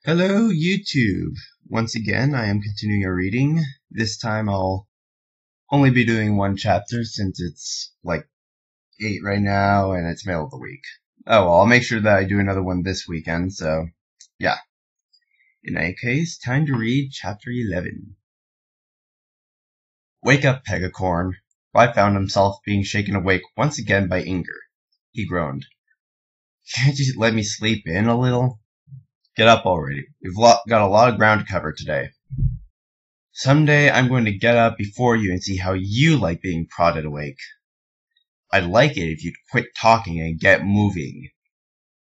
Hello, YouTube! Once again, I am continuing our reading. This time I'll only be doing one chapter since it's like 8 right now and it's middle of the week. Oh well, I'll make sure that I do another one this weekend, so yeah. In any case, time to read chapter 11. Wake up, Pegacorn. Rye found himself being shaken awake once again by Inger. He groaned. Can't you let me sleep in a little? Get up already. We've got a lot of ground to cover today. Someday I'm going to get up before you and see how you like being prodded awake. I'd like it if you'd quit talking and get moving.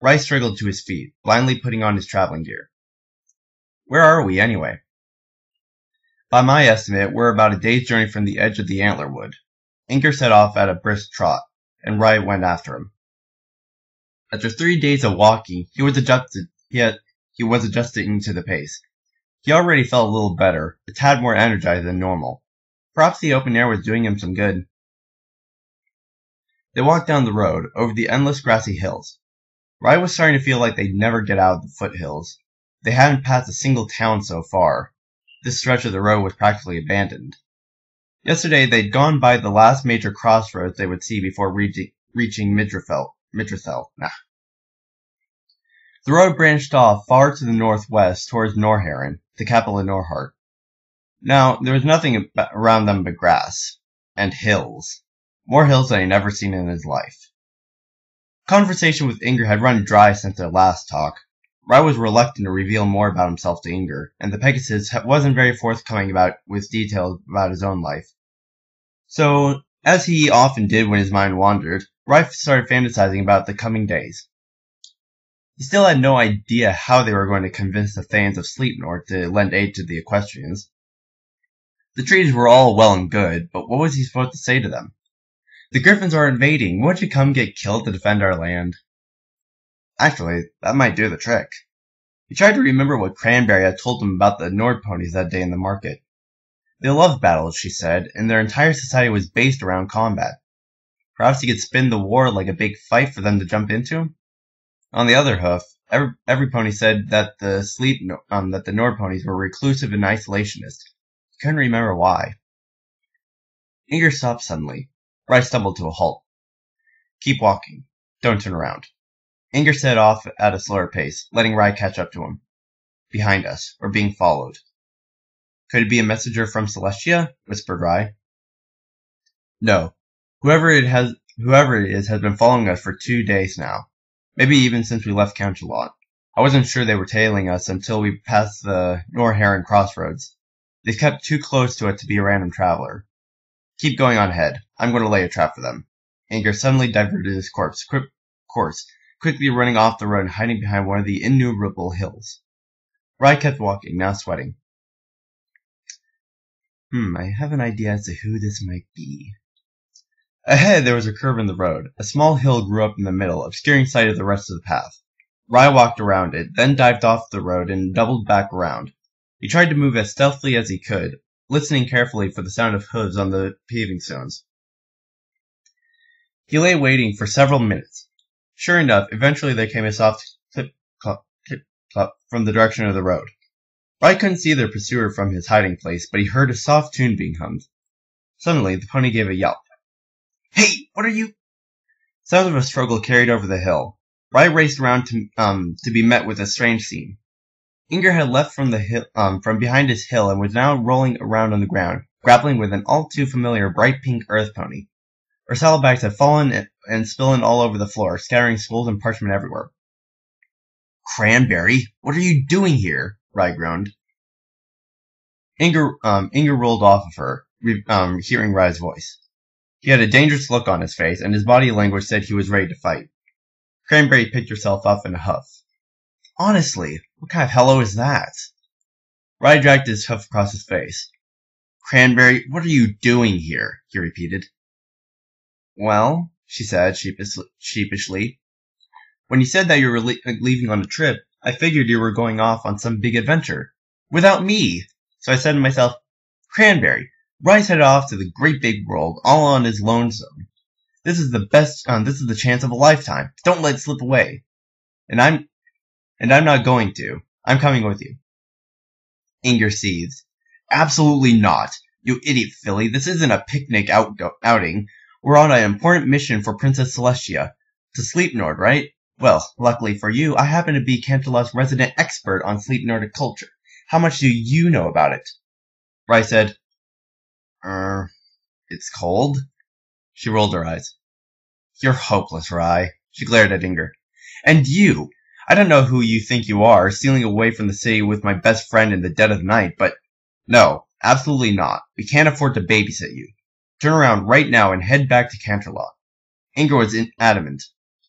Rice struggled to his feet, blindly putting on his traveling gear. Where are we, anyway? By my estimate, we're about a day's journey from the edge of the Antlerwood. Inger set off at a brisk trot, and Rye went after him. After 3 days of walking, he was adjusting to the pace. He already felt a little better, a tad more energized than normal. Perhaps the open air was doing him some good. They walked down the road, over the endless grassy hills. Rye was starting to feel like they'd never get out of the foothills. They hadn't passed a single town so far. This stretch of the road was practically abandoned. Yesterday they'd gone by the last major crossroads they would see before reaching Midrethel. The road branched off far to the northwest towards Norheron, the capital of Norhart. Now, there was nothing around them but grass. And hills. More hills than he'd ever seen in his life. Conversation with Inger had run dry since their last talk. Rye was reluctant to reveal more about himself to Inger, and the Pegasus wasn't very forthcoming with details about his own life. So, as he often did when his mind wandered, Rye started fantasizing about the coming days. He still had no idea how they were going to convince the Thanes of Sleipnor to lend aid to the Equestrians. The treaties were all well and good, but what was he supposed to say to them? The Griffins are invading. Won't you come get killed to defend our land? Actually, that might do the trick. He tried to remember what Cranberry had told him about the Nord ponies that day in the market. They loved battles, she said, and their entire society was based around combat. Perhaps he could spin the war like a big fight for them to jump into? On the other hoof, every pony said that the Nord ponies were reclusive and isolationist. He couldn't remember why. Inger stopped suddenly. Rye stumbled to a halt. Keep walking. Don't turn around. Inger set off at a slower pace, letting Rye catch up to him. Behind us. We're being followed. Could it be a messenger from Celestia? Whispered Rye. No. Whoever it is has been following us for 2 days now. Maybe even since we left Counchalot. I wasn't sure they were tailing us until we passed the Norheron crossroads. They kept too close to it to be a random traveler. Keep going on ahead. I'm going to lay a trap for them. Inger suddenly diverted his course, quickly running off the road and hiding behind one of the innumerable hills. Rye kept walking, now sweating. I have an idea as to who this might be. Ahead, there was a curve in the road. A small hill grew up in the middle, obscuring sight of the rest of the path. Rye walked around it, then dived off the road and doubled back around. He tried to move as stealthily as he could, listening carefully for the sound of hooves on the paving stones. He lay waiting for several minutes. Sure enough, eventually there came a soft clip-clop, clip-clop from the direction of the road. Rye couldn't see their pursuer from his hiding place, but he heard a soft tune being hummed. Suddenly, the pony gave a yelp. Hey, what are you? Sounds of a struggle carried over the hill. Rye raced around to be met with a strange scene. Inger had left from behind his hill and was now rolling around on the ground, grappling with an all too familiar bright pink earth pony. Her saddlebags had fallen and spilling all over the floor, scattering spools and parchment everywhere. Cranberry, what are you doing here? Rye groaned. Inger rolled off of her, hearing Rye's voice. He had a dangerous look on his face, and his body language said he was ready to fight. Cranberry picked herself up in a huff. Honestly, what kind of hello is that? Rye dragged his hoof across his face. Cranberry, what are you doing here? He repeated. Well, she said sheepishly. When you said that you were leaving on a trip, I figured you were going off on some big adventure. Without me! So I said to myself, Cranberry, Rye's headed off to the great big world, all on his lonesome. This is the chance of a lifetime. Don't let it slip away. And I'm not going to. I'm coming with you. Inger seethed. Absolutely not. You idiot filly, this isn't a picnic outing. We're on an important mission for Princess Celestia. To Sleep Nord, right? Well, luckily for you, I happen to be Canterlot's resident expert on Sleep Nordic culture. How much do you know about it? Rai said, It's cold? She rolled her eyes. You're hopeless, Rai. She glared at Inger. And you! I don't know who you think you are, stealing away from the city with my best friend in the dead of night, but no, absolutely not. We can't afford to babysit you. Turn around right now and head back to Canterlot. Inger was adamant.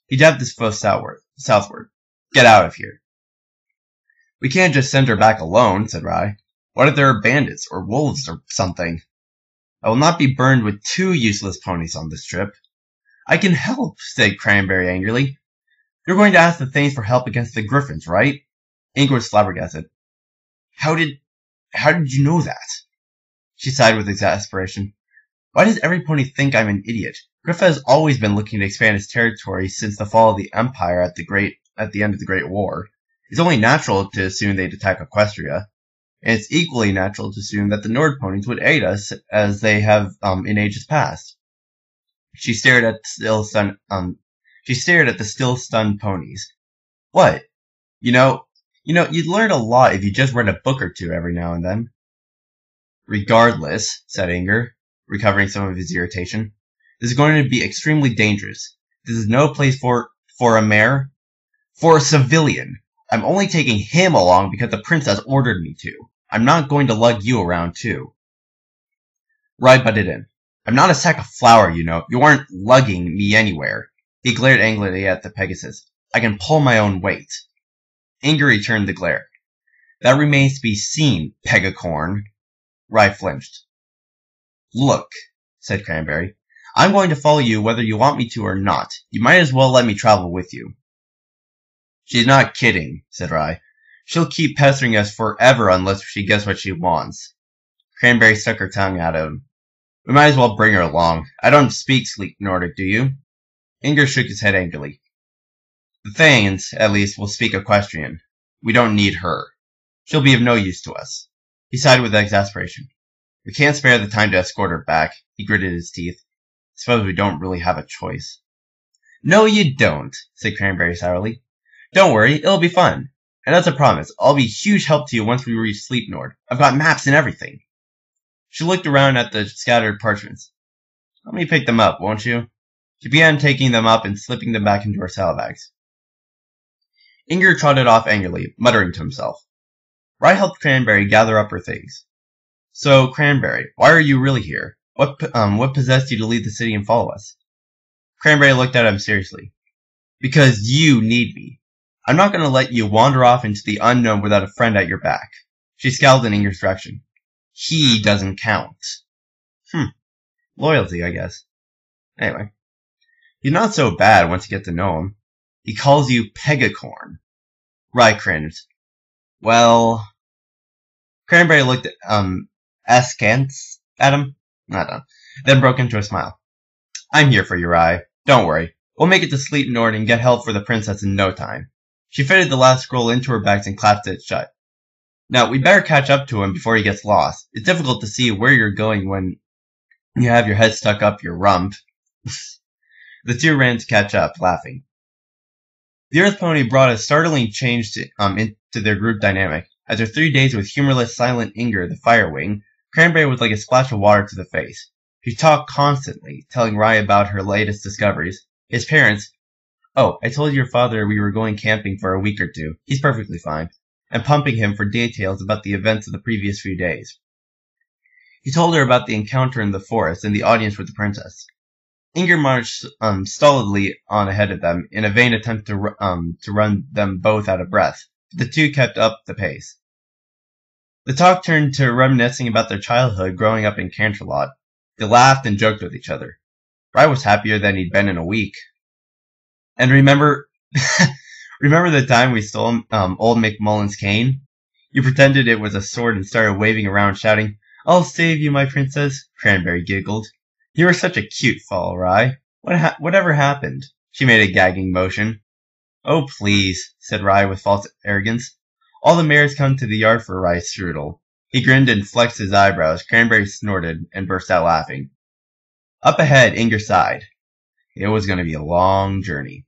He dabbed his foot southward. Get out of here. We can't just send her back alone, said Rai. What if there are bandits or wolves or something? I will not be burned with 2 useless ponies on this trip. I can help, said Cranberry angrily. You're going to ask the Thanes for help against the Griffins, right? Inger was flabbergasted. How did you know that? She sighed with exasperation. Why does every pony think I'm an idiot? Griffa has always been looking to expand his territory since the fall of the Empire at the end of the Great War. It's only natural to assume they'd attack Equestria, and it's equally natural to assume that the Nord ponies would aid us as they have in ages past. She stared at the still stunned ponies. What? You'd learn a lot if you just read a book or 2 every now and then. Regardless, said Inger, recovering some of his irritation, this is going to be extremely dangerous. This is no place for a mayor, for a civilian. I'm only taking him along because the princess ordered me to. I'm not going to lug you around too. Rai butted in. I'm not a sack of flour, you know. You aren't lugging me anywhere. He glared angrily at the Pegasus. I can pull my own weight. Inger returned the glare. That remains to be seen, Pegacorn. Rai flinched. Look, said Cranberry. I'm going to follow you whether you want me to or not. You might as well let me travel with you. She's not kidding, said Rai. She'll keep pestering us forever unless she gets what she wants. Cranberry stuck her tongue out at him. We might as well bring her along. I don't speak Sleep Nordic, do you? Inger shook his head angrily. The Thanes, at least, will speak Equestrian. We don't need her. She'll be of no use to us. He sighed with exasperation. We can't spare the time to escort her back. He gritted his teeth. I suppose we don't really have a choice. No, you don't, said Cranberry sourly. Don't worry, it'll be fun. And that's a promise. I'll be a huge help to you once we reach Sleep Nord. I've got maps and everything. She looked around at the scattered parchments. Let me pick them up, won't you? She began taking them up and slipping them back into her saddlebags. Inger trotted off angrily, muttering to himself. Rai helped Cranberry gather up her things. So, Cranberry, why are you really here? What possessed you to leave the city and follow us? Cranberry looked at him seriously. Because you need me. I'm not going to let you wander off into the unknown without a friend at your back. She scowled in Inger's direction. He doesn't count. Loyalty, I guess. Anyway. He's not so bad once you get to know him. He calls you Pegacorn. Rai cringed. Well... Cranberry looked askance at him. Not done. Then broke into a smile. I'm here for you, Rai. Don't worry. We'll make it to Sleep Nord and get help for the princess in no time. She fitted the last scroll into her bags and clasped it shut. Now, we better catch up to him before he gets lost. It's difficult to see where you're going when you have your head stuck up your rump. The 2 ran to catch up, laughing. The Earth Pony brought a startling change into their group dynamic. After 3 days with humorless silent Inger, the Firewing, Cranberry was like a splash of water to the face. She talked constantly, telling Rai about her latest discoveries. His parents, oh, I told your father we were going camping for a week or 2. He's perfectly fine. And pumping him for details about the events of the previous few days. He told her about the encounter in the forest and the audience with the princess. Inger marched stolidly on ahead of them in a vain attempt to run them both out of breath. But the 2 kept up the pace. The talk turned to reminiscing about their childhood growing up in Canterlot. They laughed and joked with each other. Rai was happier than he'd been in a week. And remember the time we stole old McMullen's cane? You pretended it was a sword and started waving around shouting, I'll save you, my princess. Cranberry giggled. You were such a cute fall, Rai. Whatever happened? She made a gagging motion. Oh, please, said Rai with false arrogance. All the mares come to the yard for a rice strudel. He grinned and flexed his eyebrows. Cranberry snorted and burst out laughing. Up ahead, Inger sighed. It was going to be a long journey.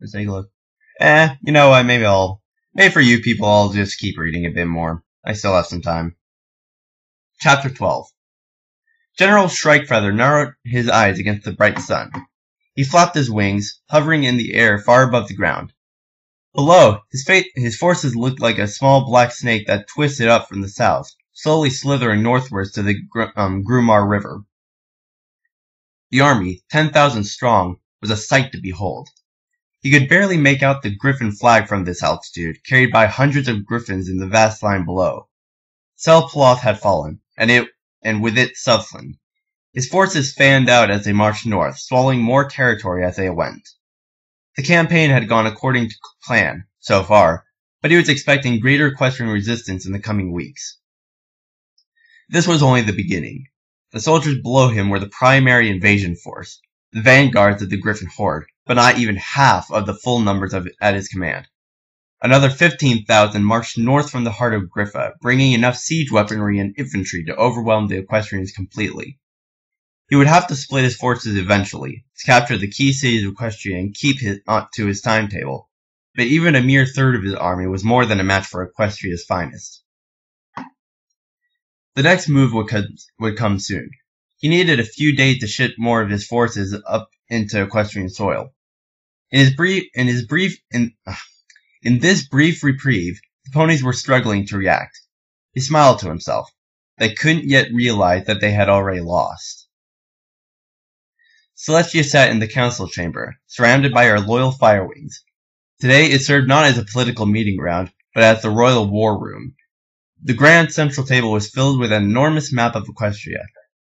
Let's take a look. You know what, maybe for you people I'll just keep reading a bit more. I still have some time. Chapter 12. General Shrikefeather narrowed his eyes against the bright sun. He flapped his wings, hovering in the air far above the ground. Below, his forces looked like a small black snake that twisted up from the south, slowly slithering northwards to the Grumar River. The army, 10,000 strong, was a sight to behold. He could barely make out the griffin flag from this altitude, carried by hundreds of griffins in the vast line below. Selploth had fallen, and with it Southland. His forces fanned out as they marched north, swallowing more territory as they went. The campaign had gone according to plan, so far, but he was expecting greater equestrian resistance in the coming weeks. This was only the beginning. The soldiers below him were the primary invasion force, the vanguards of the Griffin horde, but not even half of the full numbers at his command. Another 15,000 marched north from the heart of Griffa, bringing enough siege weaponry and infantry to overwhelm the Equestrians completely. He would have to split his forces eventually, to capture the key cities of Equestria and keep to his timetable, but even a mere third of his army was more than a match for Equestria's finest. The next move would come soon. He needed a few days to ship more of his forces up into Equestrian soil. In this brief reprieve, the ponies were struggling to react. He smiled to himself. They couldn't yet realize that they had already lost. Celestia sat in the council chamber, surrounded by her loyal firewings. Today it served not as a political meeting ground, but as the royal war room. The grand central table was filled with an enormous map of Equestria.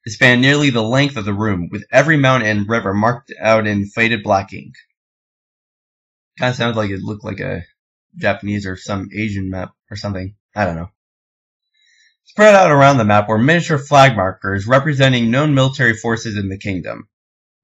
It spanned nearly the length of the room, with every mountain and river marked out in faded black ink. Kinda sounds like it looked like a Japanese or some Asian map or something. I don't know. Spread out around the map were miniature flag markers representing known military forces in the kingdom.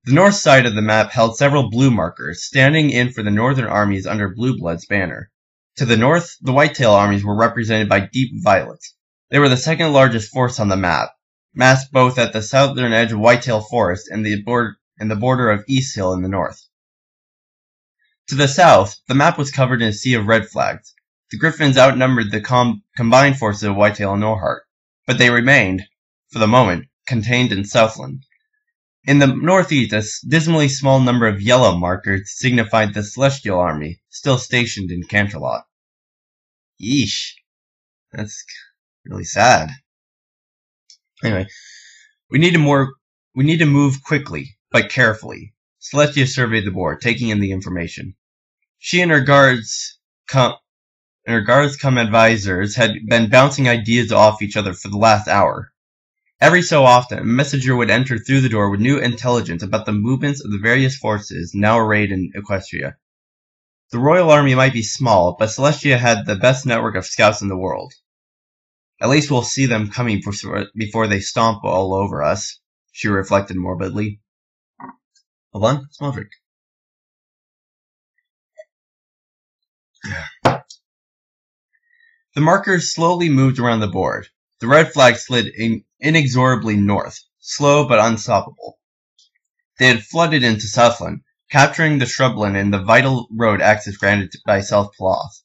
The north side of the map held several blue markers, standing in for the northern armies under Blue Blood's banner. To the north, the Whitetail armies were represented by Deep Violet. They were the second largest force on the map, massed both at the southern edge of Whitetail Forest and the border of East Hill in the north. To the south, the map was covered in a sea of red flags. The Griffins outnumbered the combined forces of Whitetail and Norhart, but they remained, for the moment, contained in Southland. In the northeast, a dismally small number of yellow markers signified the Celestial Army, still stationed in Canterlot. Yeesh. That's really sad. Anyway, we need to move quickly, but carefully. Celestia surveyed the board, taking in the information. She and her guards come advisors had been bouncing ideas off each other for the last hour. Every so often, a messenger would enter through the door with new intelligence about the movements of the various forces now arrayed in Equestria. The royal army might be small, but Celestia had the best network of scouts in the world. At least we'll see them coming before they stomp all over us, she reflected morbidly. Hold on, small drink. The markers slowly moved around the board. The red flag slid inexorably north, slow but unstoppable. They had flooded into Southland, capturing the shrubland and the vital road access granted by Southploth.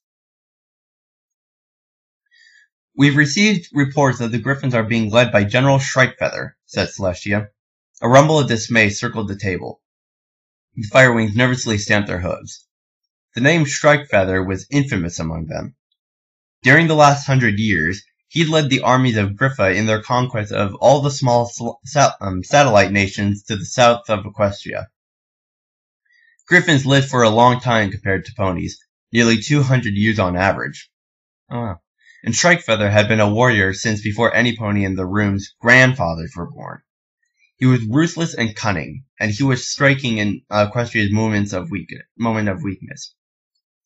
We've received reports that the Griffins are being led by General Shrikefeather, said Celestia. A rumble of dismay circled the table. The firewings nervously stamped their hooves. The name Shrikefeather was infamous among them. During the last 100 years, he'd led the armies of Griffa in their conquest of all the small satellite nations to the south of Equestria. Griffins lived for a long time compared to ponies, nearly 200 years on average. Oh wow. And Shrikefeather had been a warrior since before any pony in the room's grandfathers were born. He was ruthless and cunning, and he was striking in Equestria's moment of weakness.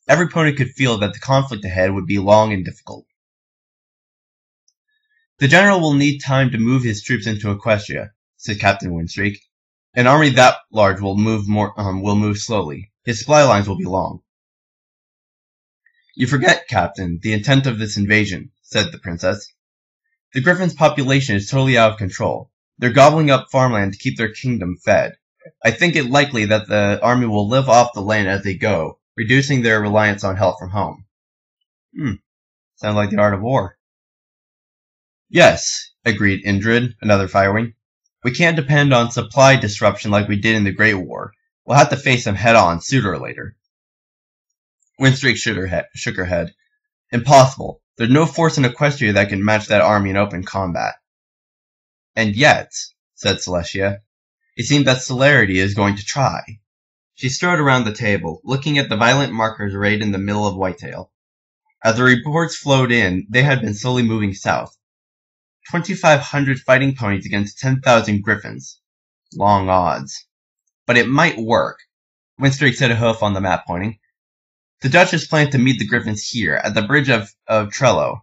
Every pony could feel that the conflict ahead would be long and difficult. The general will need time to move his troops into Equestria, said Captain Windstreak. An army that large will move slowly. His supply lines will be long. You forget, Captain, the intent of this invasion, said the princess. The Griffin's population is totally out of control. They're gobbling up farmland to keep their kingdom fed. I think it likely that the army will live off the land as they go, reducing their reliance on help from home. Sounds like the art of war. Yes, agreed Indrid, another firewing. We can't depend on supply disruption like we did in the Great War. We'll have to face them head-on sooner or later. Winstreak shook her head. Impossible. There's no force in Equestria that can match that army in open combat. And yet, said Celestia, it seems that Celerity is going to try. She strode around the table, looking at the violent markers arrayed in the middle of Whitetail. As the reports flowed in, they had been slowly moving south. 2,500 fighting ponies against 10,000 griffins. Long odds. But it might work. Winstreak set a hoof on the map, pointing. The Duchess planned to meet the griffins here, at the bridge of Trello.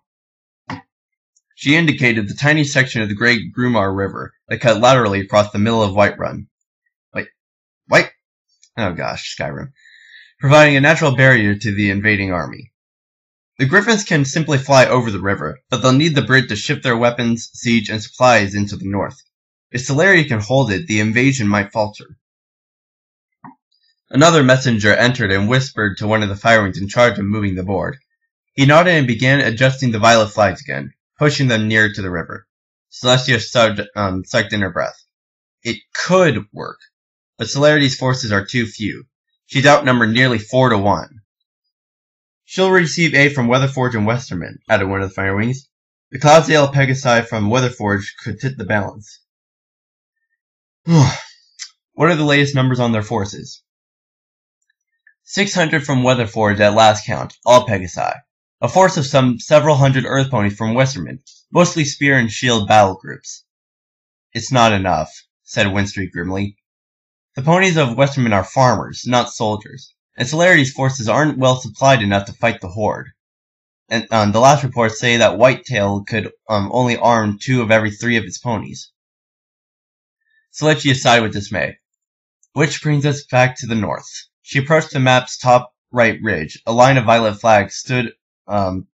She indicated the tiny section of the Great Grumar River that cut laterally across the middle of Whiterun. Wait. Oh gosh, Skyrim. Providing a natural barrier to the invading army. The Griffins can simply fly over the river, but they'll need the bridge to ship their weapons, siege, and supplies into the north. If Celerity can hold it, the invasion might falter. Another messenger entered and whispered to one of the firewings in charge of moving the board. He nodded and began adjusting the violet flags again, pushing them nearer to the river. Celestia sucked in her breath. It could work, but Celerity's forces are too few. She's outnumbered nearly 4 to 1. She'll receive aid from Weatherforge and Westerman, added one of the firewings. The Cloudsdale Pegasi from Weatherforge could tip the balance. What are the latest numbers on their forces? 600 from Weatherforge at last count, all Pegasi. A force of several hundred Earth ponies from Westerman, mostly spear and shield battle groups. It's not enough, said Winstreak grimly. The ponies of Westerman are farmers, not soldiers, and Celerity's forces aren't well supplied enough to fight the Horde. And the last reports say that Whitetail could only arm 2 of every 3 of its ponies. Celestia sighed with dismay. Which brings us back to the north. She approached the map's top right ridge. A line of violet flags stood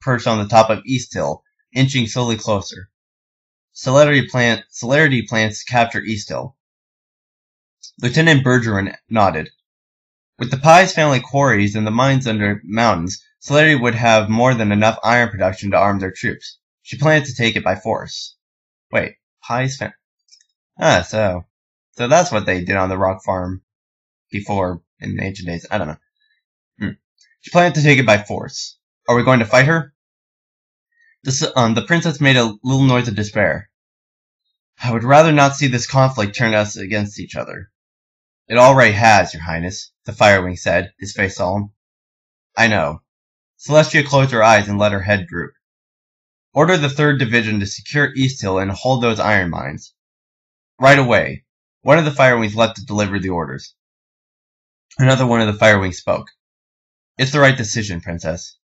perched on the top of East Hill, inching slowly closer. Celerity plans to capture East Hill. Lieutenant Bergeron nodded. With the Pies family quarries and the mines under mountains, Celerity would have more than enough iron production to arm their troops. She planned to take it by force. Wait, Pies family? So that's what they did on the rock farm before in ancient days. I don't know. She planned to take it by force. Are we going to fight her? The princess made a little noise of despair. I would rather not see this conflict turn us against each other. It already has, Your Highness, the firewing said, his face solemn. I know. Celestia closed her eyes and let her head droop. Order the 3rd Division to secure East Hill and hold those iron mines. Right away. One of the firewings leapt to deliver the orders. Another one of the firewings spoke. It's the right decision, Princess.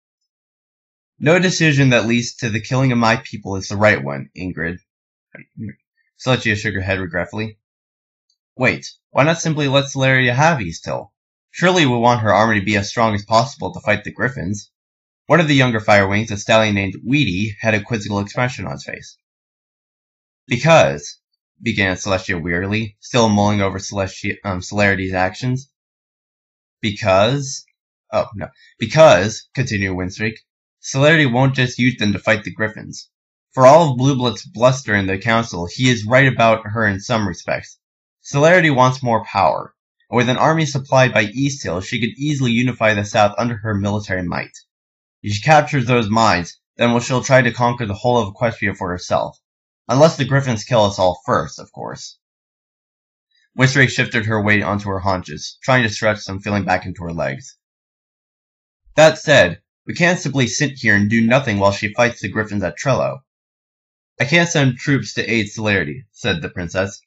No decision that leads to the killing of my people is the right one, Ingrid. Celestia shook her head regretfully. Wait, why not simply let Celerity have East Hill? Surely we want her army to be as strong as possible to fight the Griffins. One of the younger firewings, a stallion named Weedy, had a quizzical expression on his face. Because, began Celestia wearily, still mulling over Celerity's actions. Because, continued Winstreak, Celerity won't just use them to fight the Griffins. For all of Blueblood's bluster in the council, he is right about her in some respects. Celerity wants more power, and with an army supplied by East Hill, she could easily unify the South under her military might. If she captures those mines, then she'll try to conquer the whole of Equestria for herself. Unless the Griffins kill us all first, of course. Winstreak shifted her weight onto her haunches, trying to stretch some feeling back into her legs. That said, we can't simply sit here and do nothing while she fights the Griffins at Trello. I can't send troops to aid Celerity, said the princess.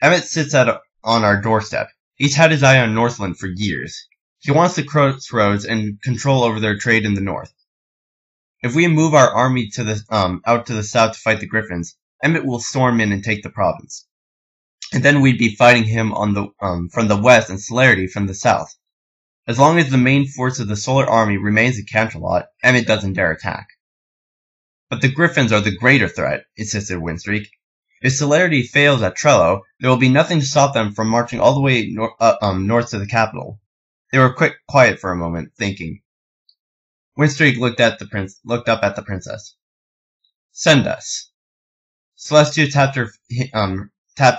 Emmett sits on our doorstep. He's had his eye on Northland for years. He wants the crossroads and control over their trade in the north. If we move our army to the out to the south to fight the Griffins, Emmett will storm in and take the province. And then we'd be fighting him on the from the west and Celerity from the south. As long as the main force of the Solar Army remains at Canterlot, Emmett doesn't dare attack. But the Griffins are the greater threat, insisted Windstreak. If Celerity fails at Trello, there will be nothing to stop them from marching all the way north to the capital. They were quiet for a moment, thinking. Windstreak looked up at the princess. Send us. Celestia tapped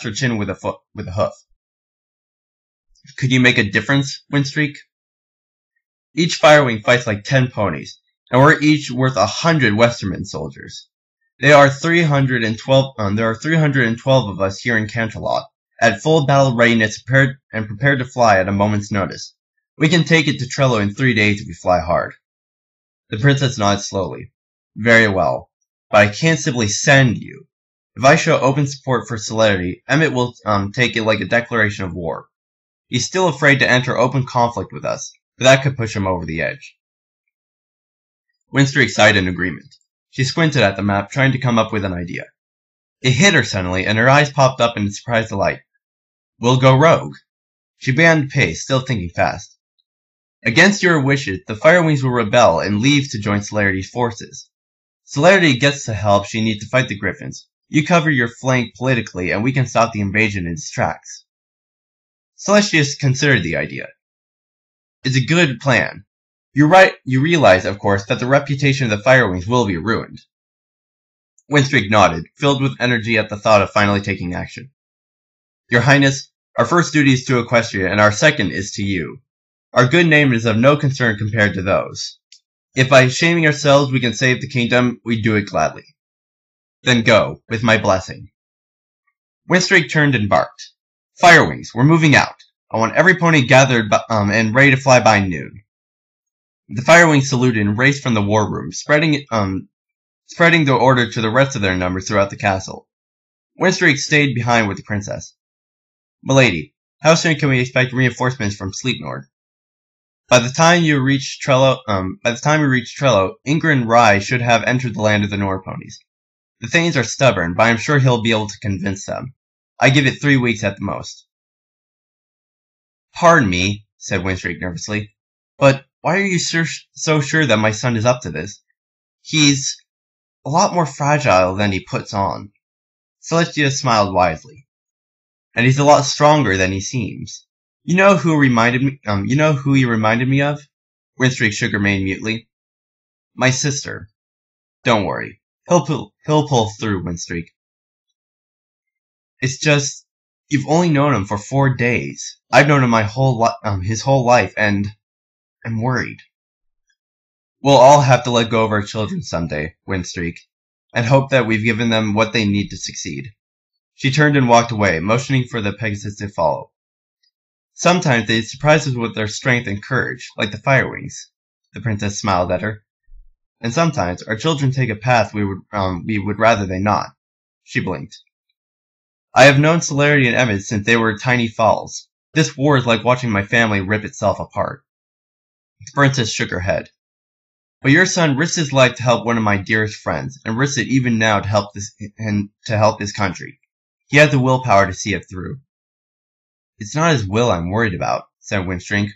her chin with a hoof. Could you make a difference, Windstreak? Each Firewing fights like 10 ponies, and we're each worth 100 Westerman soldiers. There are 312 of us here in Canterlot, at full battle readiness prepared to fly at a moment's notice. We can take it to Trello in 3 days if we fly hard. The princess nodded slowly. Very well, but I can't simply send you. If I show open support for Celerity, Emmett will take it like a declaration of war. He's still afraid to enter open conflict with us, but that could push him over the edge. Windstreak sighed in agreement. She squinted at the map, trying to come up with an idea. It hit her suddenly, and her eyes popped up in surprised delight. We'll go rogue. She began to pace, still thinking fast. Against your wishes, the Firewings will rebel and leave to join Celerity's forces. Celerity gets the help she needs to fight the Griffins. You cover your flank politically, and we can stop the invasion in its tracks. Celestia considered the idea. It's a good plan. You're right. You realize, of course, that the reputation of the Firewings will be ruined. Windstreak nodded, filled with energy at the thought of finally taking action. Your Highness, our first duty is to Equestria, and our second is to you. Our good name is of no concern compared to those. If by shaming ourselves we can save the kingdom, we do it gladly. Then go, with my blessing. Windstreak turned and barked. Firewings, we're moving out. I want every pony gathered and ready to fly by noon. The Firewings saluted and raced from the war room, spreading the order to the rest of their numbers throughout the castle. Windstreak stayed behind with the princess. Milady, how soon can we expect reinforcements from Sleepnord? By the time we reach Trello, Ingrid Rye should have entered the land of the Nord ponies. The Thanes are stubborn, but I'm sure he'll be able to convince them. I give it 3 weeks at the most. Pardon me, said Windstreak nervously, but why are you so sure that my son is up to this? He's a lot more fragile than he puts on. Celestia smiled wisely. And he's a lot stronger than he seems. You know who he reminded me of? Windstreak shook her mane mutely. My sister. Don't worry. He'll pull through, Windstreak. It's just, you've only known him for 4 days. I've known him his whole life, and I'm worried. We'll all have to let go of our children someday, Windstreak, and hope that we've given them what they need to succeed. She turned and walked away, motioning for the Pegasus to follow. Sometimes they surprise us with their strength and courage, like the Firewings. The princess smiled at her. And sometimes our children take a path we would rather they not. She blinked. I have known Celerity and Emmett since they were tiny fowls. This war is like watching my family rip itself apart. The princess shook her head. But your son risked his life to help one of my dearest friends, and risks it even now to help his country. He has the willpower to see it through. It's not his will I'm worried about, said Windstreak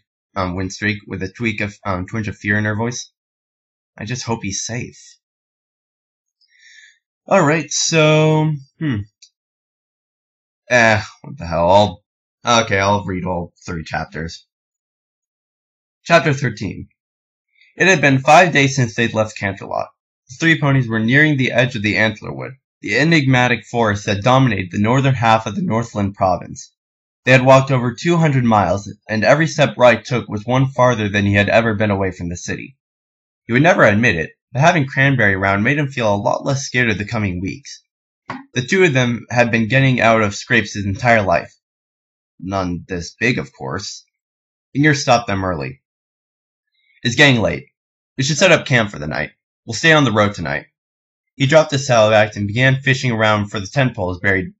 with a twinge of fear in her voice. I just hope he's safe. Alright, so, what the hell, I'll read all 3 chapters. Chapter 13. It had been 5 days since they'd left Canterlot. The 3 ponies were nearing the edge of the Antlerwood, the enigmatic forest that dominated the northern half of the Northland province. They had walked over 200 miles, and every step Wright took was one farther than he had ever been away from the city. He would never admit it, but having Cranberry around made him feel a lot less scared of the coming weeks. The 2 of them had been getting out of scrapes his entire life. None this big, of course. Inger stopped them early. It's getting late. We should set up camp for the night. We'll stay on the road tonight. He dropped his saddlebag and began fishing around for the tent poles buried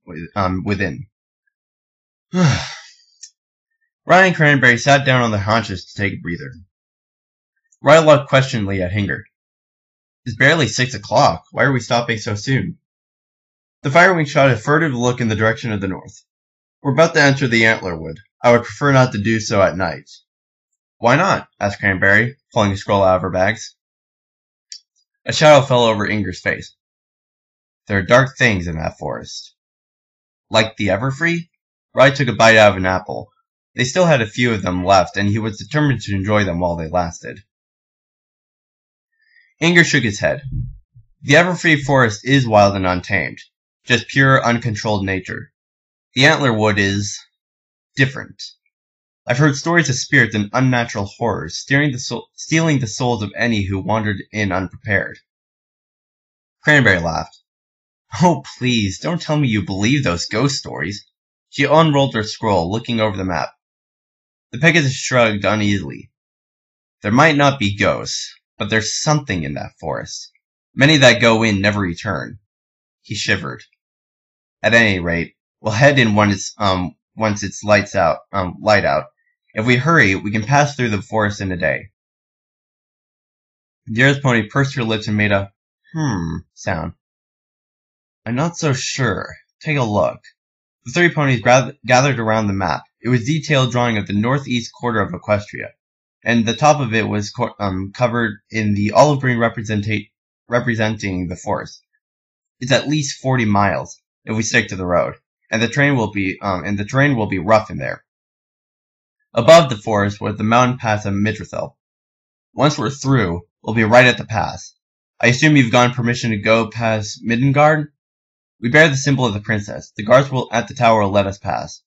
within. Ryan and Cranberry sat down on their haunches to take a breather. Ryan looked questioningly at Hinger. It's barely 6 o'clock. Why are we stopping so soon? The Firewing shot a furtive look in the direction of the north. We're about to enter the Antlerwood. I would prefer not to do so at night. Why not? Asked Cranberry, pulling a scroll out of her bags. A shadow fell over Inger's face. There are dark things in that forest. Like the Everfree? Rye took a bite out of an apple. They still had a few of them left, and he was determined to enjoy them while they lasted. Inger shook his head. The Everfree forest is wild and untamed. Just pure, uncontrolled nature. The Antlerwood is different. I've heard stories of spirits and unnatural horrors, stealing the souls of any who wandered in unprepared. Cranberry laughed. Oh, please, don't tell me you believe those ghost stories. She unrolled her scroll, looking over the map. The Pegasus shrugged uneasily. There might not be ghosts, but there's something in that forest. Many that go in never return. He shivered. At any rate, we'll head in once it's light out. If we hurry, we can pass through the forest in a day. The Earth Pony pursed her lips and made a sound. I'm not so sure. Take a look. The three ponies gathered around the map. It was a detailed drawing of the northeast quarter of Equestria, and the top of it was covered in the olive green representing the forest. It's at least 40 miles if we stick to the road, and the terrain will be rough in there. Above the forest was the mountain pass of Midrathel. Once we're through, we'll be right at the pass. I assume you've gotten permission to go past Middengard? We bear the symbol of the princess. The guards at the tower will let us pass.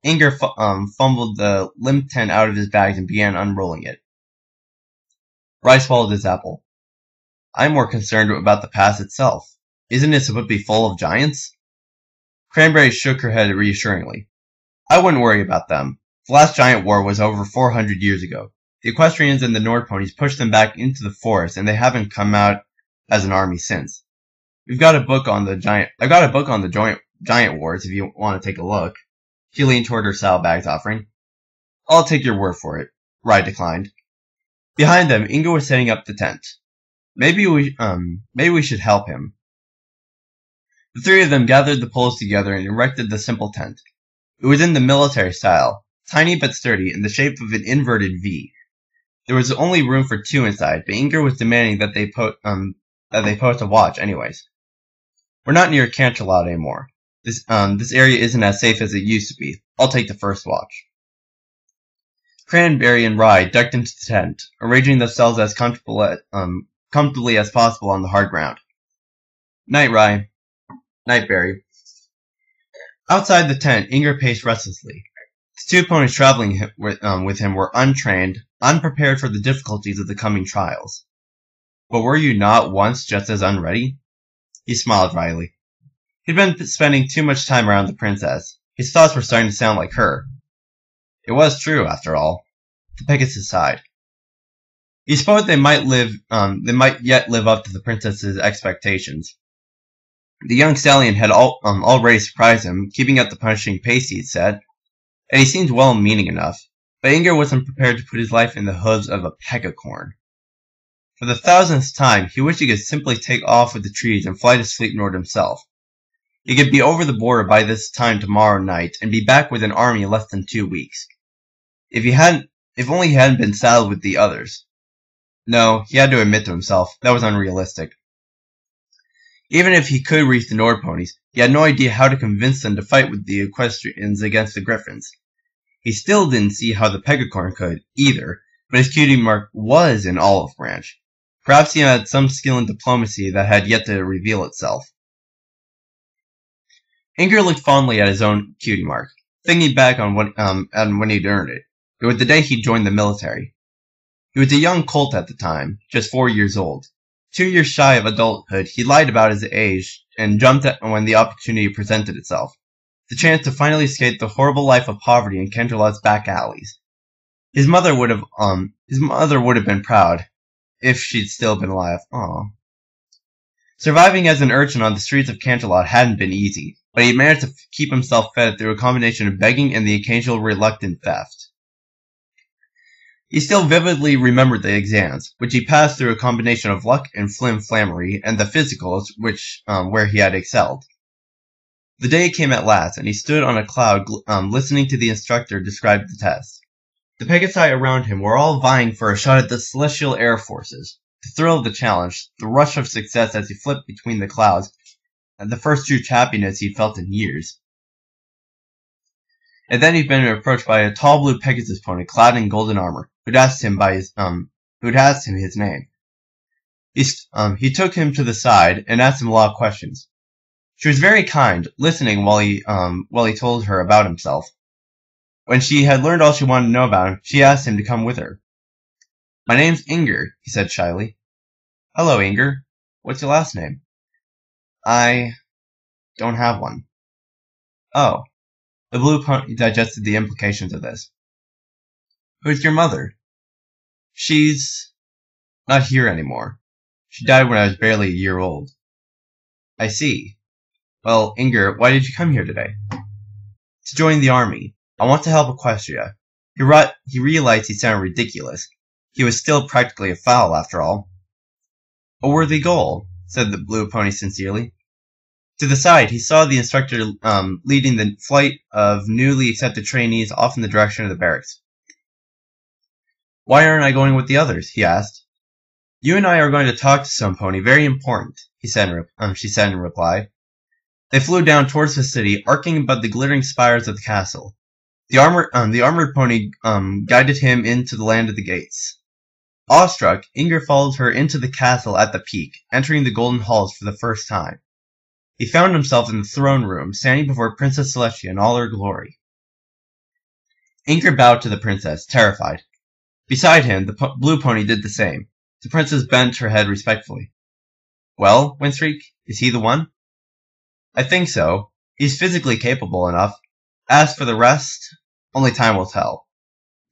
Inger fumbled the limp tent out of his bags and began unrolling it. Rye swallowed his apple. I'm more concerned about the pass itself. Isn't it supposed to be full of giants? Cranberry shook her head reassuringly. I wouldn't worry about them. The last giant war was over 400 years ago. The Equestrians and the Nord ponies pushed them back into the forest, and they haven't come out as an army since. I've got a book on the giant wars if you want to take a look. She leaned toward her saddlebags, offering. I'll take your word for it. Rye declined. Behind them, Inga was setting up the tent. Maybe we should help him. The three of them gathered the poles together and erected the simple tent. It was in the military style, tiny but sturdy, in the shape of an inverted V. There was only room for two inside, but Inger was demanding that they post a watch anyways. We're not near Canterlot anymore. This area isn't as safe as it used to be. I'll take the first watch. Cranberry and Rye ducked into the tent, arranging themselves as comfortably as possible on the hard ground. Night, Rye. Night, Berry. Outside the tent, Inger paced restlessly. The two ponies traveling with him were untrained, unprepared for the difficulties of the coming trials. But were you not once just as unready? He smiled wryly. He'd been spending too much time around the princess. His thoughts were starting to sound like her. It was true, after all. The Pegasus sighed. He supposed they might yet live up to the princess's expectations. The young stallion had already surprised him, keeping up the punishing pace he'd set, and he seemed well-meaning enough, but Inger wasn't prepared to put his life in the hooves of a pegacorn. For the thousandth time, he wished he could simply take off with the trees and fly to sleep north himself. He could be over the border by this time tomorrow night, and be back with an army in less than 2 weeks. If only he hadn't been saddled with the others. No, he had to admit to himself, that was unrealistic. Even if he could reach the Nord ponies, he had no idea how to convince them to fight with the Equestrians against the Griffins. He still didn't see how the Pegacorn could, either, but his cutie mark was an olive branch. Perhaps he had some skill in diplomacy that had yet to reveal itself. Inger looked fondly at his own cutie mark, thinking back on when he'd earned it. It was the day he joined the military. He was a young colt at the time, just 4 years old. 2 years shy of adulthood, he lied about his age and jumped at when the opportunity presented itself. The chance to finally escape the horrible life of poverty in Canterlot's back alleys. His mother would have been proud, if she'd still been alive. Aww. Surviving as an urchin on the streets of Canterlot hadn't been easy, but he managed to keep himself fed through a combination of begging and the occasional reluctant theft. He still vividly remembered the exams, which he passed through a combination of luck and flim-flammery, and the physicals, where he had excelled. The day came at last, and he stood on a cloud listening to the instructor describe the test. The Pegasi around him were all vying for a shot at the celestial air forces. The thrill of the challenge, the rush of success as he flipped between the clouds, and the first true happiness he'd felt in years. And then he'd been approached by a tall blue Pegasus pony clad in golden armor, who'd asked him his name. He took him to the side and asked him a lot of questions. She was very kind, listening while he told her about himself. When she had learned all she wanted to know about him, she asked him to come with her. "My name's Inger," he said shyly. "Hello, Inger. What's your last name?" "I don't have one." "Oh." The blue pony digested the implications of this. "Who's your mother?" "She's not here anymore. She died when I was barely a year old." "I see. Well, Inger, why did you come here today?" "To join the army. I want to help Equestria." He realized he sounded ridiculous. He was still practically a fowl, after all. "A worthy goal," said the blue pony sincerely. To the side, he saw the instructor leading the flight of newly accepted trainees off in the direction of the barracks. "Why aren't I going with the others?" he asked. "You and I are going to talk to some pony, very important," she said in reply. They flew down towards the city, arcing above the glittering spires of the castle. The armored pony guided him into the land of the gates. Awestruck, Inger followed her into the castle at the peak, entering the golden halls for the first time. He found himself in the throne room, standing before Princess Celestia in all her glory. Inger bowed to the princess, terrified. Beside him, the blue pony did the same. The princess bent her head respectfully. "Well, Winstreak, is he the one?" "I think so. He's physically capable enough. As for the rest, only time will tell."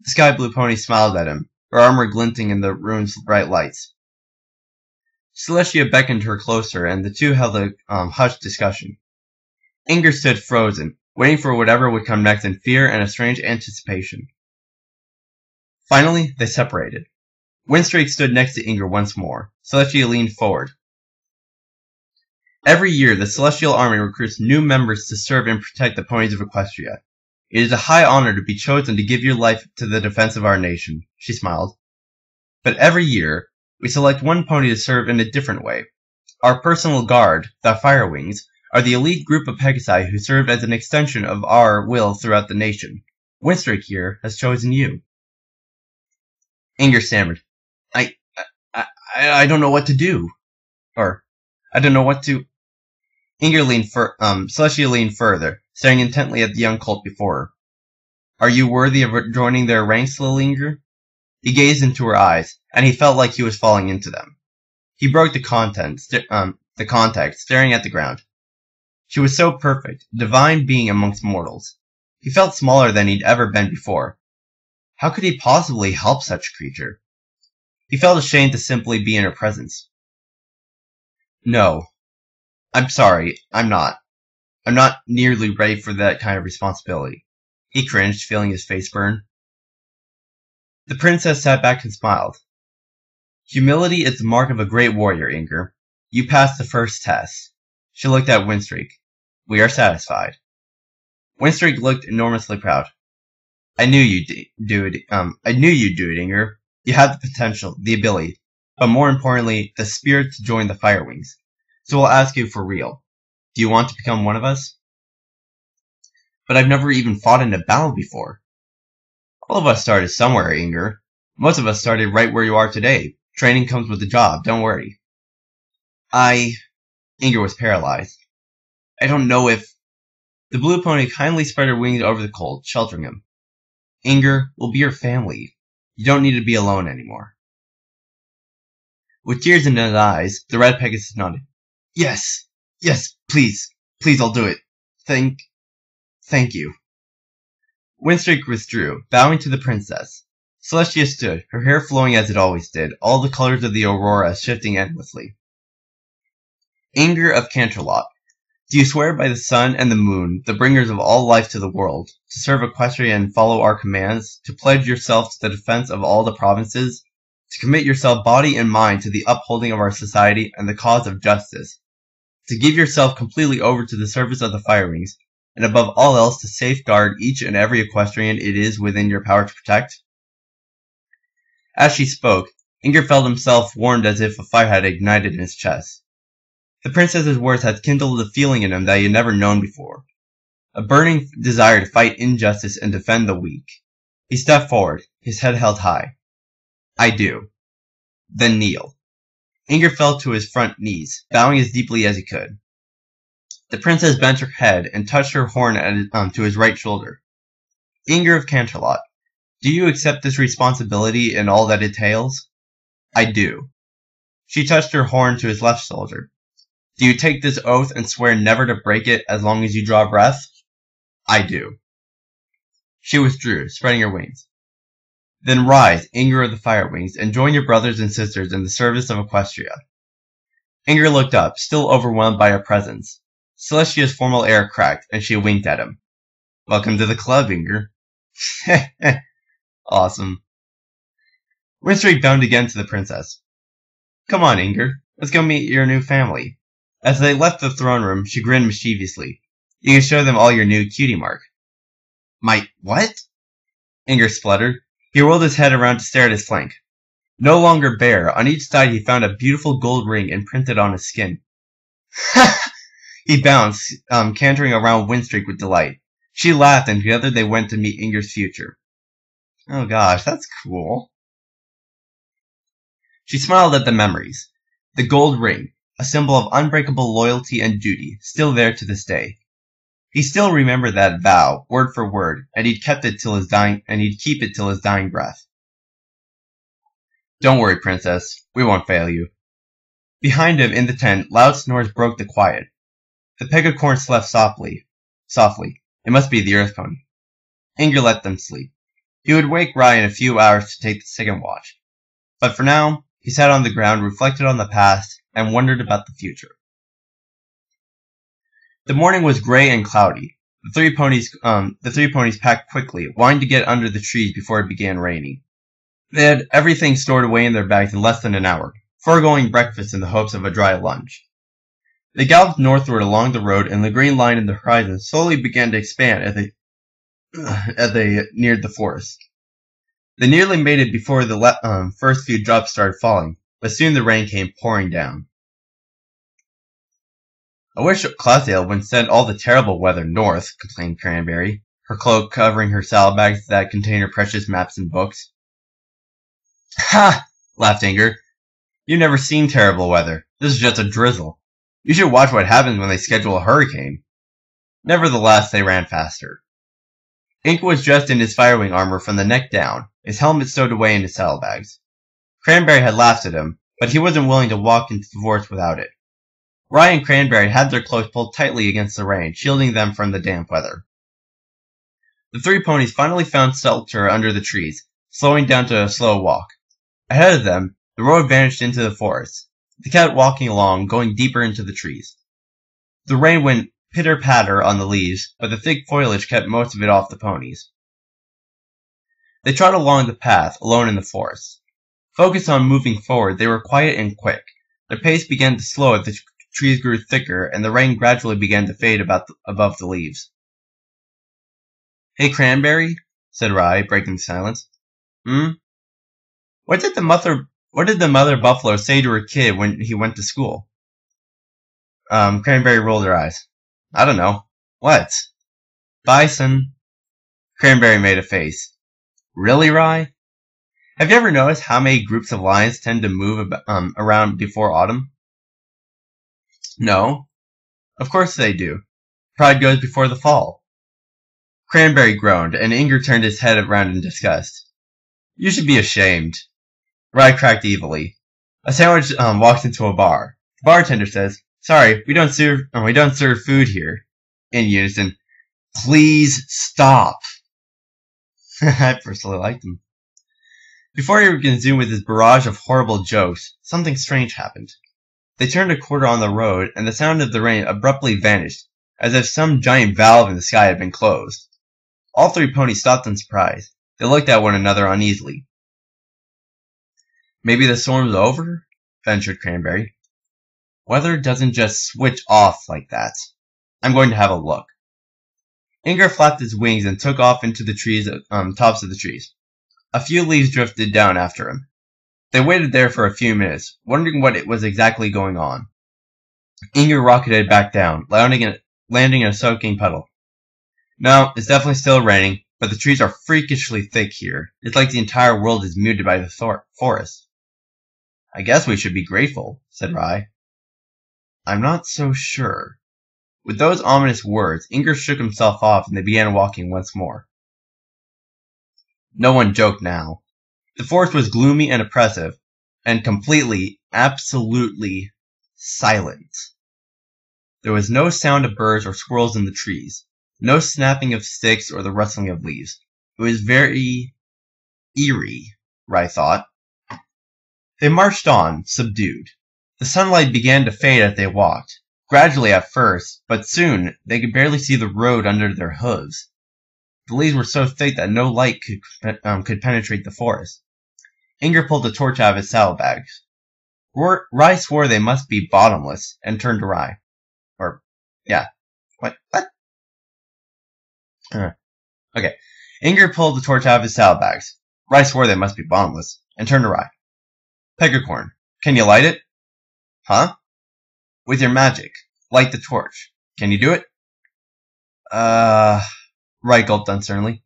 The sky blue pony smiled at him, her armor glinting in the room's bright lights. Celestia beckoned her closer, and the two held a hushed discussion. Inger stood frozen, waiting for whatever would come next in fear and a strange anticipation. Finally, they separated. Winstreak stood next to Inger once more. Celestia leaned forward. "Every year, the Celestial Army recruits new members to serve and protect the ponies of Equestria. It is a high honor to be chosen to give your life to the defense of our nation," she smiled. "But every year, we select one pony to serve in a different way. Our personal guard, the Fire Wings, are the elite group of Pegasi who serve as an extension of our will throughout the nation. Winstreak here has chosen you." Inger stammered. I don't know what to do. I don't know what to... Celestia leaned further, staring intently at the young colt before her. "Are you worthy of joining their ranks, little Inger?" He gazed into her eyes, and he felt like he was falling into them. He broke the contact, staring at the ground. She was so perfect, a divine being amongst mortals. He felt smaller than he'd ever been before. How could he possibly help such a creature? He felt ashamed to simply be in her presence. "No. I'm sorry, I'm not. I'm not nearly ready for that kind of responsibility." He cringed, feeling his face burn. The princess sat back and smiled. "Humility is the mark of a great warrior, Inger. You passed the first test." She looked at Winstreak. "We are satisfied." Winstreak looked enormously proud. I knew you'd do it, Inger. You have the potential, the ability, but more importantly, the spirit to join the Fire Wings. So I'll ask you for real. Do you want to become one of us?" "But I've never even fought in a battle before." "All of us started somewhere, Inger. Most of us started right where you are today. Training comes with the job, don't worry." Inger was paralyzed. "I don't know if..." The blue pony kindly spread her wings over the colt, sheltering him. "Inger, we'll be your family. You don't need to be alone anymore." With tears in his eyes, the red Pegasus nodded. Yes, please, I'll do it. Thank you." Winstreak withdrew, bowing to the princess. Celestia stood, her hair flowing as it always did, all the colors of the aurora shifting endlessly. "Inger of Canterlot, do you swear by the sun and the moon, the bringers of all life to the world, to serve Equestria and follow our commands, to pledge yourself to the defense of all the provinces, to commit yourself body and mind to the upholding of our society and the cause of justice, to give yourself completely over to the service of the Fire Wings, and above all else to safeguard each and every Equestrian it is within your power to protect?" As she spoke, Inger felt himself warmed as if a fire had ignited in his chest. The princess's words had kindled a feeling in him that he had never known before. A burning desire to fight injustice and defend the weak. He stepped forward, his head held high. I do. Then kneel. Inger fell to his front knees, bowing as deeply as he could. The princess bent her head and touched her horn to his right shoulder. Inger of Canterlot, do you accept this responsibility and all that it entails? I do. She touched her horn to his left shoulder. Do you take this oath and swear never to break it as long as you draw breath? I do. She withdrew, spreading her wings. Then rise, Inger of the Fire Wings, and join your brothers and sisters in the service of Equestria. Inger looked up, still overwhelmed by her presence. Celestia's formal air cracked, and she winked at him. Welcome to the club, Inger. Awesome. Winstreak bowed again to the princess. Come on, Inger. Let's go meet your new family. As they left the throne room, she grinned mischievously. You can show them all your new cutie mark. My what? Inger spluttered. He rolled his head around to stare at his flank. No longer bare, on each side he found a beautiful gold ring imprinted on his skin. He bounced, cantering around Winstreak with delight. She laughed, and together they went to meet Inger's future. Oh gosh, that's cool. She smiled at the memories. The gold ring, a symbol of unbreakable loyalty and duty, still there to this day. He still remembered that vow, word for word, and he'd keep it till his dying breath. Don't worry, princess. We won't fail you. Behind him, in the tent, loud snores broke the quiet. The pegacorn slept softly. It must be the earth pony. Inger let them sleep. He would wake Rai in a few hours to take the second watch. But for now, he sat on the ground, reflected on the past, and wondered about the future. The morning was gray and cloudy. The three ponies packed quickly, wanting to get under the trees before it began raining. They had everything stored away in their bags in less than an hour, foregoing breakfast in the hopes of a dry lunch. They galloped northward along the road, and the green line in the horizon slowly began to expand as they neared the forest. They nearly made it before the first few drops started falling, but soon the rain came pouring down. I wish Cloudsail wouldn't send all the terrible weather north, complained Cranberry, her cloak covering her saddlebags that contained her precious maps and books. Ha! Laughed Inger. You've never seen terrible weather. This is just a drizzle. You should watch what happens when they schedule a hurricane. Nevertheless, they ran faster. Ink was dressed in his firewing armor from the neck down, his helmet stowed away in his saddlebags. Cranberry had laughed at him, but he wasn't willing to walk into the forest without it. Rye and Cranberry had their cloaks pulled tightly against the rain, shielding them from the damp weather. The three ponies finally found shelter under the trees, slowing down to a slow walk. Ahead of them, the road vanished into the forest. They kept walking along, going deeper into the trees. The rain went pitter-patter on the leaves, but the thick foliage kept most of it off the ponies. They trotted along the path, alone in the forest. Focused on moving forward, they were quiet and quick. Their pace began to slow as the trees grew thicker, and the rain gradually began to fade above the leaves. Hey, Cranberry, said Rye, breaking the silence. What did the mother buffalo say to her kid when he went to school? Cranberry rolled her eyes. I don't know. What? Bison. Cranberry made a face. Really, Rye? Have you ever noticed how many groups of lions tend to move around before autumn? No. Of course they do. Pride goes before the fall. Cranberry groaned, and Inger turned his head around in disgust. You should be ashamed. Rye cracked evilly. A sandwich walks into a bar. The bartender says, "Sorry, we don't serve food here." In unison, "Please stop." I personally liked him. Before he could consume with his barrage of horrible jokes, something strange happened. They turned a corner on the road, and the sound of the rain abruptly vanished, as if some giant valve in the sky had been closed. All three ponies stopped in surprise. They looked at one another uneasily. Maybe the storm's over? Ventured Cranberry. Weather doesn't just switch off like that. I'm going to have a look. Inger flapped his wings and took off into the trees, tops of the trees. A few leaves drifted down after him. They waited there for a few minutes, wondering what it was exactly going on. Inger rocketed back down, landing in a soaking puddle. No, it's definitely still raining, but the trees are freakishly thick here. It's like the entire world is muted by the forest. I guess we should be grateful, said Rai. I'm not so sure. With those ominous words, Inger shook himself off and they began walking once more. No one joked now. The forest was gloomy and oppressive, and completely, absolutely silent. There was no sound of birds or squirrels in the trees. No snapping of sticks or the rustling of leaves. It was very eerie, Rai thought. They marched on, subdued. The sunlight began to fade as they walked, gradually at first, but soon they could barely see the road under their hooves. The leaves were so thick that no light could penetrate the forest. Inger pulled the torch out of his saddlebags. Rai swore they must be bottomless, and turned to Rai. What? Okay. Inger pulled the torch out of his saddlebags. Rai swore they must be bottomless, and turned to Rai. Peckercorn, can you light it? Huh? With your magic. Light the torch. Can you do it? Rai gulped uncertainly.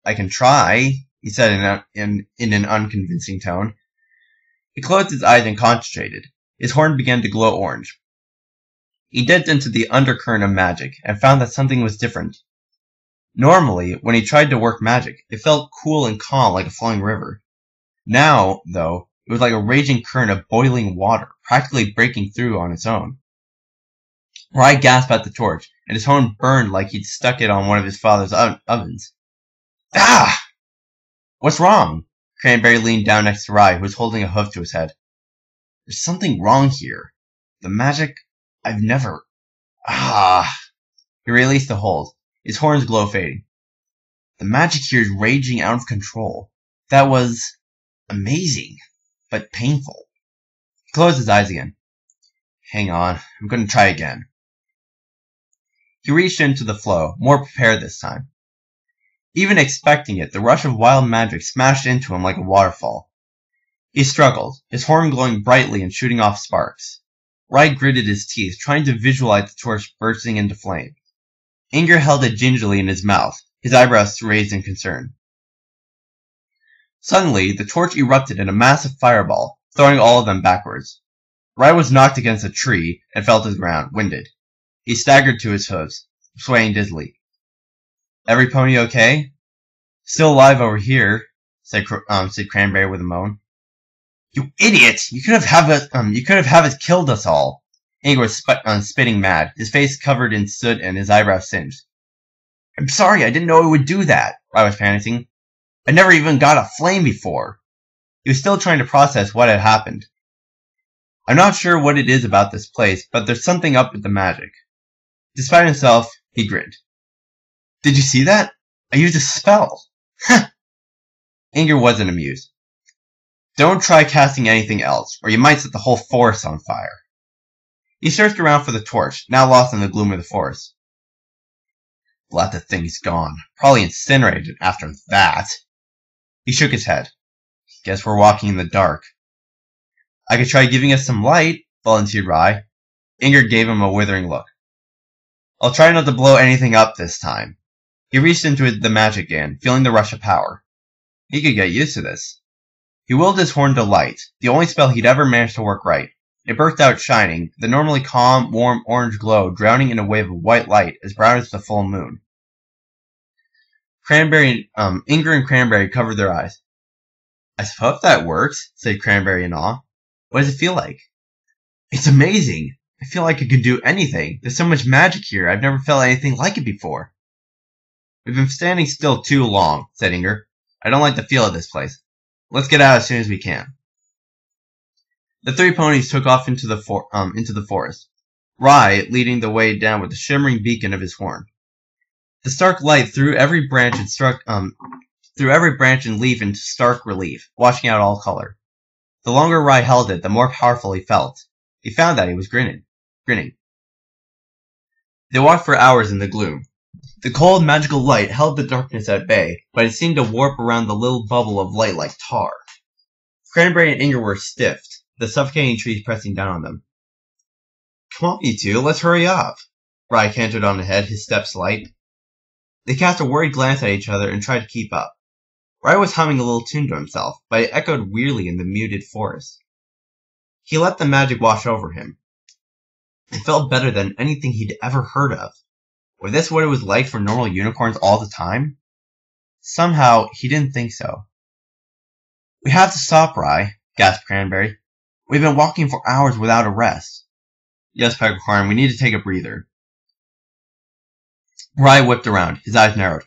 I can try, he said in an unconvincing tone. He closed his eyes and concentrated. His horn began to glow orange. He dipped into the undercurrent of magic, and found that something was different. Normally, when he tried to work magic, it felt cool and calm like a flowing river. Now, though, it was like a raging current of boiling water, practically breaking through on its own. Rai gasped at the torch, and his horn burned like he'd stuck it on one of his father's ovens. Ah! What's wrong? Cranberry leaned down next to Rai, who was holding a hoof to his head. There's something wrong here. The magic, I've never... He released the hold, his horn's glow fading. The magic here is raging out of control. That was... amazing, but painful. He closed his eyes again. Hang on, I'm going to try again. He reached into the flow, more prepared this time. Even expecting it, the rush of wild magic smashed into him like a waterfall. He struggled, his horn glowing brightly and shooting off sparks. Rai gritted his teeth, trying to visualize the torch bursting into flame. Inger held it gingerly in his mouth, his eyebrows raised in concern. Suddenly, the torch erupted in a massive fireball, throwing all of them backwards. Rai was knocked against a tree and fell to the ground, winded. He staggered to his hooves, swaying dizzily. Every pony okay? Still alive over here, said Cranberry with a moan. You idiot! You could have killed us all. Inger was spitting mad, his face covered in soot and his eyebrows singed. I'm sorry, I didn't know it would do that, Rai was panicking. I never even got a flame before. He was still trying to process what had happened. I'm not sure what it is about this place, but there's something up with the magic. Despite himself, he grinned. Did you see that? I used a spell. Huh! Inger wasn't amused. Don't try casting anything else, or you might set the whole forest on fire. He searched around for the torch, now lost in the gloom of the forest. Glad the thing's gone. Probably incinerated after that. He shook his head. Guess we're walking in the dark. I could try giving us some light, volunteered Rai. Inger gave him a withering look. I'll try not to blow anything up this time. He reached into the magic again, feeling the rush of power. He could get used to this. He willed his horn to light, the only spell he'd ever managed to work right. It burst out shining, the normally calm, warm orange glow drowning in a wave of white light as brown as the full moon. Inger and Cranberry covered their eyes. I suppose that works, said Cranberry in awe. What does it feel like? It's amazing. I feel like I could do anything. There's so much magic here, I've never felt anything like it before. We've been standing still too long, said Inger. I don't like the feel of this place. Let's get out as soon as we can. The three ponies took off into the forest, Rai leading the way down with the shimmering beacon of his horn. The stark light threw every branch and leaf into stark relief, washing out all color. The longer Rai held it, the more powerful he felt. He found that he was grinning. They walked for hours in the gloom. The cold, magical light held the darkness at bay, but it seemed to warp around the little bubble of light like tar. Cranberry and Inger were stiffed, the suffocating trees pressing down on them. Come on, you two, let's hurry up. Rye cantered on ahead, his steps light. They cast a worried glance at each other and tried to keep up. Rye was humming a little tune to himself, but it echoed weirdly in the muted forest. He let the magic wash over him. It felt better than anything he'd ever heard of. Was this what it was like for normal unicorns all the time? Somehow, he didn't think so. We have to stop, Rye, gasped Cranberry. We've been walking for hours without a rest. Yes, Peckercorn, we need to take a breather. Rye whipped around, his eyes narrowed.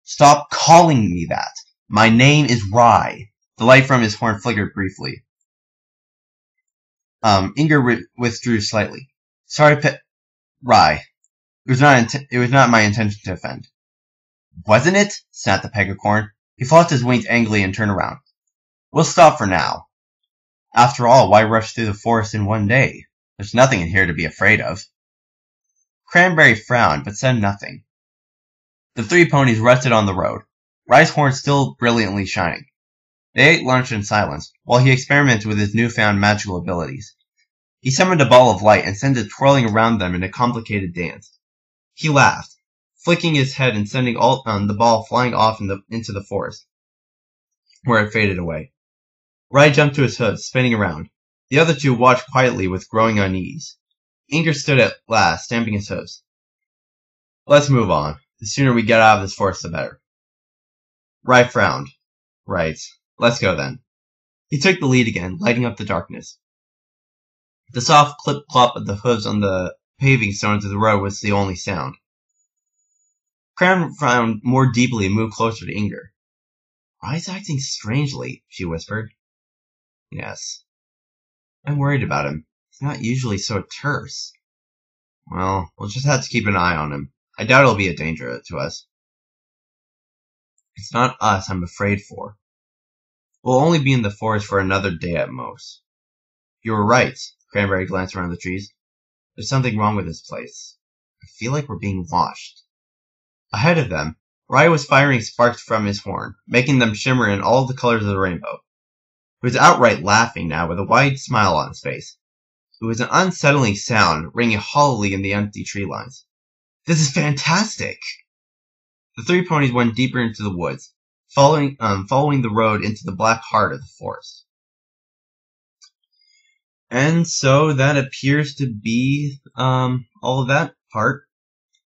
Stop calling me that. My name is Rye. The light from his horn flickered briefly. Inger withdrew slightly. Sorry, Rye. It was not my intention to offend. Wasn't it? Snapped the Peckercorn. He flopped his wings angrily and turned around. We'll stop for now. After all, why rush through the forest in one day? There's nothing in here to be afraid of. Cranberry frowned, but said nothing. The three ponies rested on the road, Rye's horn still brilliantly shining. They ate lunch in silence, while he experimented with his newfound magical abilities. He summoned a ball of light and sent it twirling around them in a complicated dance. He laughed, flicking his head and sending the ball flying off into the forest, where it faded away. Rye jumped to his hooves, spinning around. The other two watched quietly with growing unease. Inger stood at last, stamping his hooves. Let's move on. The sooner we get out of this forest, the better. Rye frowned. Right. Let's go then. He took the lead again, lighting up the darkness. The soft clip-clop of the hooves on the paving stones of the road was the only sound. Cran frowned more deeply and moved closer to Inger. Rye's acting strangely, she whispered. Yes. I'm worried about him. He's not usually so terse. Well, we'll just have to keep an eye on him. I doubt he'll be a danger to us. It's not us I'm afraid for. We'll only be in the forest for another day at most. You were right. Cranberry glanced around the trees. There's something wrong with this place. I feel like we're being watched. Ahead of them, Rye was firing sparks from his horn, making them shimmer in all the colors of the rainbow. He was outright laughing now with a wide smile on his face. It was an unsettling sound, ringing hollowly in the empty tree lines. This is fantastic! The three ponies went deeper into the woods, following the road into the black heart of the forest. And so that appears to be all of that part.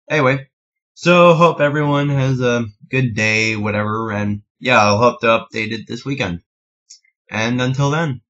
Anyway, so hope everyone has a good day, whatever, and yeah, I'll hope to update it this weekend. And until then.